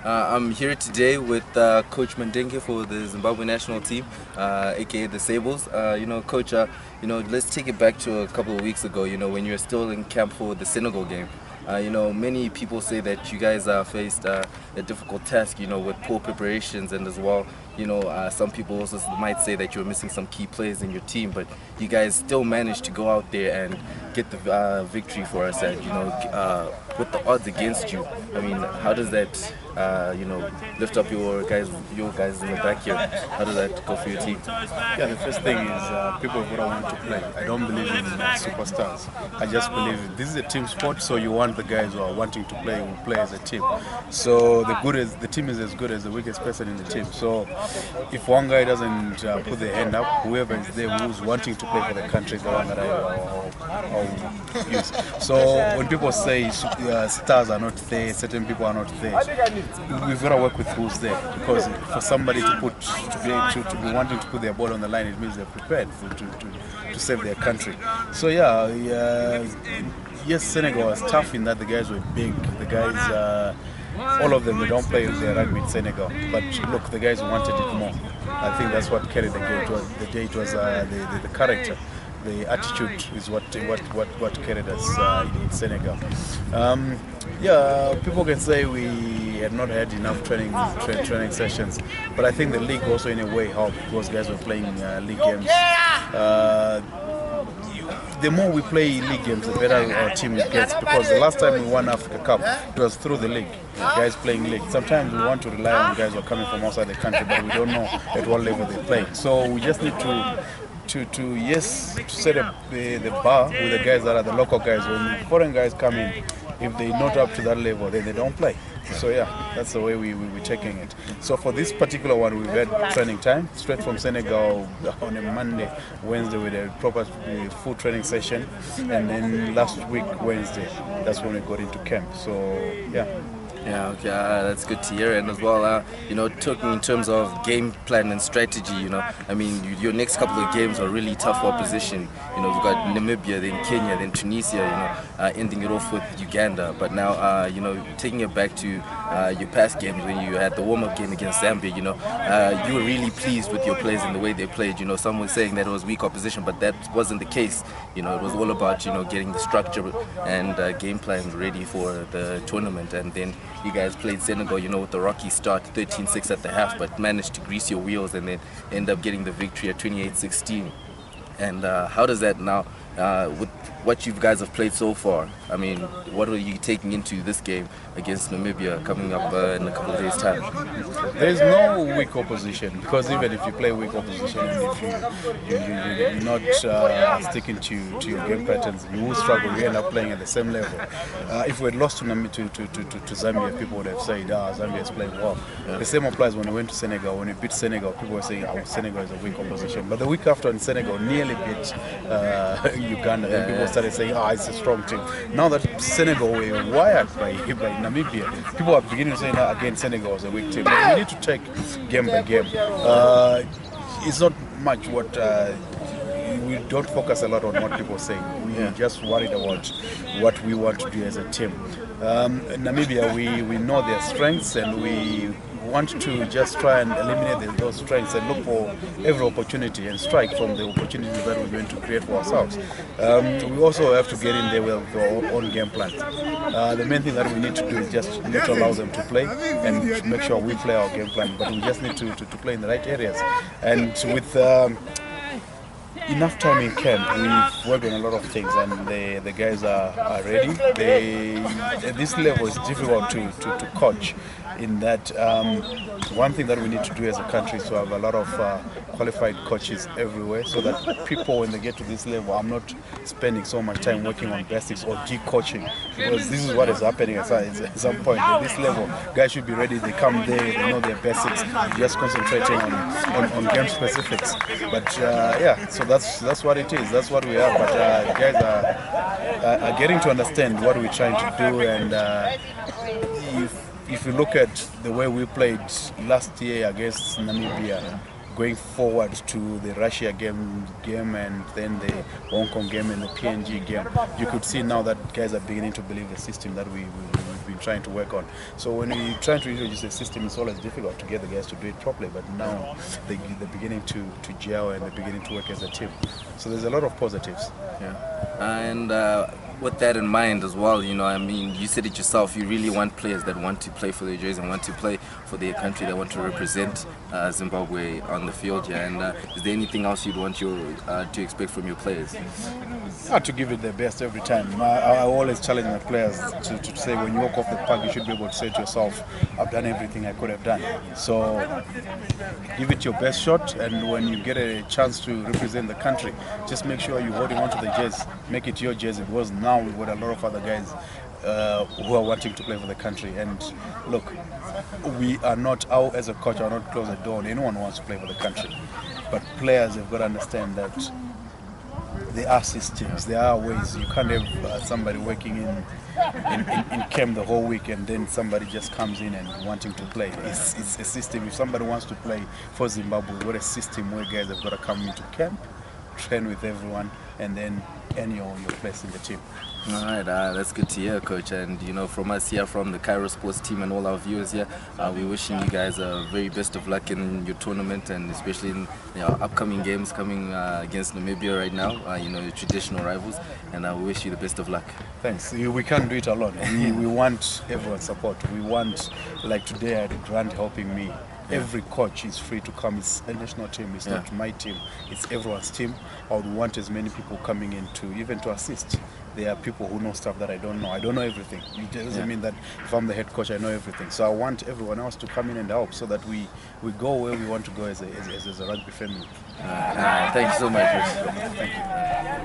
I'm here today with Coach Mandenge for the Zimbabwe national team, aka the Sables. Coach, let's take it back to a couple of weeks ago, when you were still in camp for the Senegal game. Many people say that you guys faced a difficult task, with poor preparations, and as well, some people also might say that you're missing some key players in your team, but you guys still managed to go out there and get the victory for us, and with the odds against you. I mean, how does that lift up your guys in the back here? How does that go for your team? Yeah, the first thing is people who don't want to play. I don't believe in superstars. I just believe this is a team sport, so you want the guys who are wanting to play will play as a team. So the team is as good as the weakest person in the team. So if one guy doesn't put their hand up, whoever is there who's wanting to play for the country is the one that I'll use. So when people say stars are not there, certain people are not there, we've got to work with who's there, because for somebody to be wanting to put their ball on the line, it means they're prepared to save their country. So yes, Senegal was tough in that the guys were big. The guys, all of them, they don't play their rugby in Senegal. But look, the guys wanted it more. I think that's what carried the game. It was the character. The attitude is what carried us in Senegal. People can say we had not had enough training sessions, but I think the league also in a way helped. Those guys were playing league games. The more we play league games, the better our team gets, because the last time we won Africa Cup, it was through the league, guys playing league. Sometimes we want to rely on guys who are coming from outside the country, but we don't know at what level they play. So we just need to set up the bar with the guys that are the local guys. When foreign guys come in, if they're not up to that level, then they don't play. So that's the way we're taking it. So for this particular one, we've had training time straight from Senegal on a Monday, Wednesday with a proper full training session, and then last week Wednesday, that's when we got into camp. So Yeah, okay, that's good to hear. And as well, talking in terms of game plan and strategy, I mean, your next couple of games are really tough opposition. We've got Namibia, then Kenya, then Tunisia, ending it off with Uganda. But now, taking it back to your past games, when you had the warm-up game against Zambia, you were really pleased with your players and the way they played. Some were saying that it was weak opposition, but that wasn't the case. It was all about, getting the structure and game plan ready for the tournament. And then you guys played Senegal, with the rocky start, 13-6 at the half, but managed to grease your wheels and then end up getting the victory at 28-16. And how does that now, with what you guys have played so far, I mean, what are you taking into this game against Namibia coming up in a couple of days' time? There's no weak opposition, because even if you play weak opposition, if you're not sticking to your game patterns, you will struggle. You end up playing at the same level. If we had lost to Zambia, people would have said, Zambia is playing well. Yeah. The same applies when we went to Senegal. When we beat Senegal, people were saying, Senegal is a weak opposition. But the week after, in Senegal nearly beat Uganda, then people started saying, it's a strong team. Now that Senegal were wired by Namibia, people are beginning to say now again Senegal is a weak team. But we need to take game by game. It's not much what we don't focus a lot on what people say. We're just worried about what we want to do as a team. Namibia, we know their strengths, and we want to just try and eliminate those strengths and look for every opportunity and strike from the opportunities that we're going to create for ourselves. We also have to get in there with our own game plan. The main thing that we need to do is just not allow them to play and make sure we play our game plan, but we just need to play in the right areas. And with enough time in camp, we've worked on a lot of things, and the guys are ready. At this level, it's difficult to coach. In that, one thing that we need to do as a country is to have a lot of qualified coaches everywhere, so that people, when they get to this level, I'm not spending so much time working on basics or G-coaching, because this is what is happening at some point. At this level, guys should be ready. They come there, they know their basics, just concentrating on game specifics. But so that's what it is. That's what we have. But guys are getting to understand what we're trying to do, and if you look at the way we played last year against Namibia, going forward to the Russia game and then the Hong Kong game and the PNG game, you could see now that guys are beginning to believe the system that we've been trying to work on. So when we try to introduce a system, it's always difficult to get the guys to do it properly, but now they're beginning to gel and they're beginning to work as a team. So there's a lot of positives. Yeah. And with that in mind as well, you know, I mean, you said it yourself, you really want players that want to play for their jersey and want to play for their country, that want to represent Zimbabwe on the field here. And is there anything else you'd want to expect from your players? To give it their best every time. I always challenge my players to say, when you walk off the park, you should be able to say to yourself, I've done everything I could have done. So give it your best shot, and when you get a chance to represent the country, just make sure you're holding on to the jersey, make it your jersey, because now we've got a lot of other guys who are wanting to play for the country. And look, we are not, as a coach, I will not close the door on anyone who wants to play for the country. But players have got to understand that there are systems, there are ways. You can't have somebody working in camp the whole week and then somebody just comes in and wanting to play. It's a system. If somebody wants to play for Zimbabwe, we've got a system where guys have got to come into camp, train with everyone, and then earn your place in the team. All right, that's good to hear, Coach. And you know, from us here, from the Cairo Sports team and all our viewers here, we're wishing you guys a very best of luck in your tournament, and especially in upcoming games coming against Namibia right now. You know, your traditional rivals, and we wish you the best of luck. Thanks. We can't do it alone. We want everyone's support. We want, like today, I had Grant helping me. Every coach is free to come. It's a national team. It's not my team. It's everyone's team. I would want as many people coming in to assist. There are people who know stuff that I don't know. I don't know everything. It doesn't mean that if I'm the head coach, I know everything. So I want everyone else to come in and help, so that we go where we want to go as a rugby family. Thank you so much. Thank you.